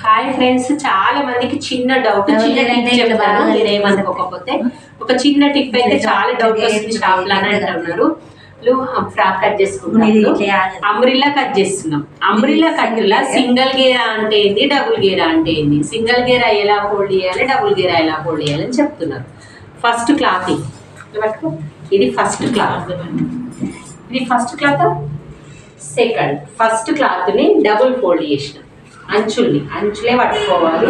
Hi friends, చాలా మందికి చిన్న డౌట్, చిన్న టిప్ చెప్తాను మీరేమనుకోకపోతే. ఒక చిన్న టిప్ అయితే చాలా డౌట్ వస్తుంది షాప్ లో అని అంటున్నారు. ఫ్రాక్ కట్ చేసుకుంటున్నారు, అంబ్రిల్లా కట్ చేస్తున్నాం. అంబ్రిల్లా కట్ లా సింగిల్ గేరా అంటే ఏంది, డబుల్ గేరా అంటే ఏంది, సింగిల్ గేరా ఎలా ఫోల్డ్ చేయాలి, డబుల్ గేరా ఎలా ఫోల్డ్ చేయాలి అని చెప్తున్నారు. ఫస్ట్ క్లాత్ ఇది ఫస్ట్ క్లాత్, ఇది first cloth. Second first cloth ని డబుల్ ఫోల్డ్ చేసిన అంచులే పట్టుకోవాలి.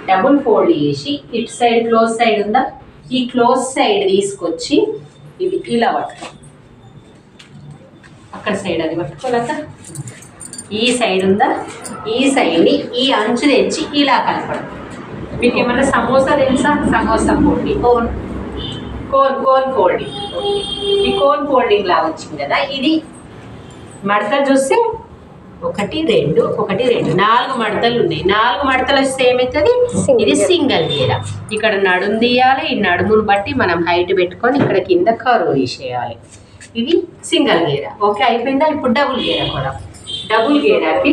డబుల్ ఫోల్డ్ చేసి ఇటు సైడ్ క్లోజ్ సైడ్ ఉందా, ఈ క్లోజ్ సైడ్ తీసుకొచ్చి ఇది ఇలా పట్టుకో, అక్కడ సైడ్ అది పట్టుకోలేక ఈ సైడ్ ఉందా, ఈ సైడ్ని ఈ అంచు తెచ్చి ఇలా కలపడం. మీకు ఏమన్నా సమోసా తెలుసా? Samosa folding, cone folding. ఈ కోన్ ఫోల్డింగ్ లాగా వచ్చింది కదా. ఇది మడతలు చూస్తే 1 2 1 2 4 మడతలు ఉన్నాయి. 4 మడతలు వస్తే ఏమవుతుంది, ఇది సింగిల్ గేరా. ఇక్కడ నడుము తీయాలి, ఈ నడుమును బట్టి మనం హైట్ పెట్టుకొని ఇక్కడ కింద కర్వ్ తీసేయాలి. ఇది సింగిల్ గేరా. ఓకే, అయిపోయిందా? ఇప్పుడు డబుల్ గేరా కూడా. డబుల్ గేరాకి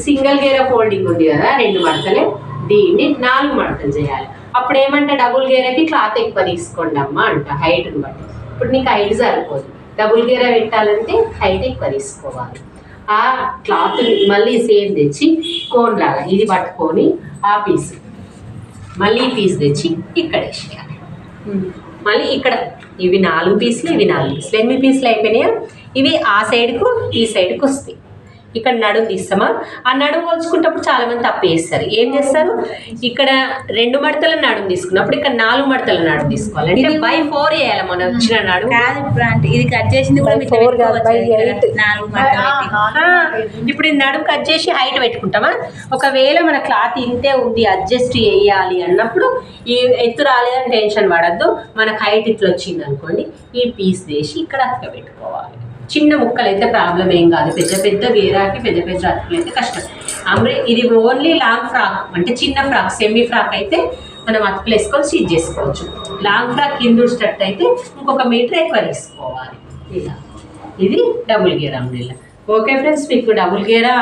సింగిల్ గేరా ఫోల్డింగ్ ఉంది కదా, 2 మడతలే, దీన్ని 4 మడతలు చేయాలి. అప్పుడు ఏమంటే డబుల్ గేరాకి క్లాత్ ఎక్కువ తీసుకోండి అమ్మ అంట, హైట్ని బట్టి. ఇప్పుడు నీకు హైట్ సరిపోదు, డబుల్ గేరా పెట్టాలంటే హైట్ ఎక్కువ తీసుకోవాలి. ఆ క్లాత్ మళ్ళీ సేమ్ తెచ్చి కోన్ లాగా ఇది పట్టుకొని ఆ పీస్ మళ్ళీ పీస్ తెచ్చి ఇక్కడ వేసేయాలి. మళ్ళీ ఇక్కడ ఇవి 4 పీసులు, ఇవి 4 పీసులు, 8 పీసులు అయిపోయినాయా. ఇవి ఆ సైడ్కు ఈ సైడ్కు వస్తాయి. ఇక్కడ నడుము తీస్తామా, ఆ నడుము కొలుచుకుంటప్పుడు చాలా మంది తప్పు చేస్తారు. ఏం చేస్తారు, ఇక్కడ 2 మడతల నడుము తీసుకున్నప్పుడు ఇక్కడ 4 మడతల నడుము తీసుకోవాలి. అంటే బై 4 వేయాలి మనం వచ్చిన నడుము. ఇది కట్ చేసింది కూడా ఇప్పుడు ఇది నడుము కట్ చేసి హైట్ పెట్టుకుంటామా. ఒకవేళ మన క్లాత్ ఇంతే ఉంది అడ్జస్ట్ చేయాలి అన్నప్పుడు ఈ ఎత్తు రాలేదని టెన్షన్ పడద్దు. మనకు హైట్ ఇట్లా వచ్చింది అనుకోండి, ఈ పీస్ వేసి ఇక్కడ అతక పెట్టుకోవాలి. చిన్న ముక్కలు అయితే ప్రాబ్లం ఏం కాదు, పెద్ద గేరాకి పెద్ద అతుకులు అయితే కష్టం. ఇది ఓన్లీ లాంగ్ ఫ్రాక్ అంటే చిన్న ఫ్రాక్, సెమీ ఫ్రాక్ అయితే మనం అతుకులు వేసుకొని స్టిచ్ చేసుకోవచ్చు. లాంగ్ ఫ్రాక్ కింద స్టట్ అయితే ఇంకొక మీటర్ ఎక్కువ తీసుకోవాలి. ఇలా ఇది డబుల్ గేరా అంబ్రిల్లా. ఓకే ఫ్రెండ్స్, మీకు డబుల్ గేరా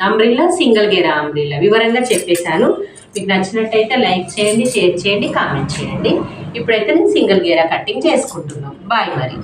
అంబ్రిల్లా, సింగిల్ గేరా అంబ్రిల్లా వివరంగా చెప్పేశాను. మీకు నచ్చినట్టయితే లైక్ చేయండి, షేర్ చేయండి, కామెంట్ చేయండి. ఇప్పుడైతే నేను సింగిల్ గేరా కటింగ్ చేసుకుంటున్నాను. బాయ్ మరి.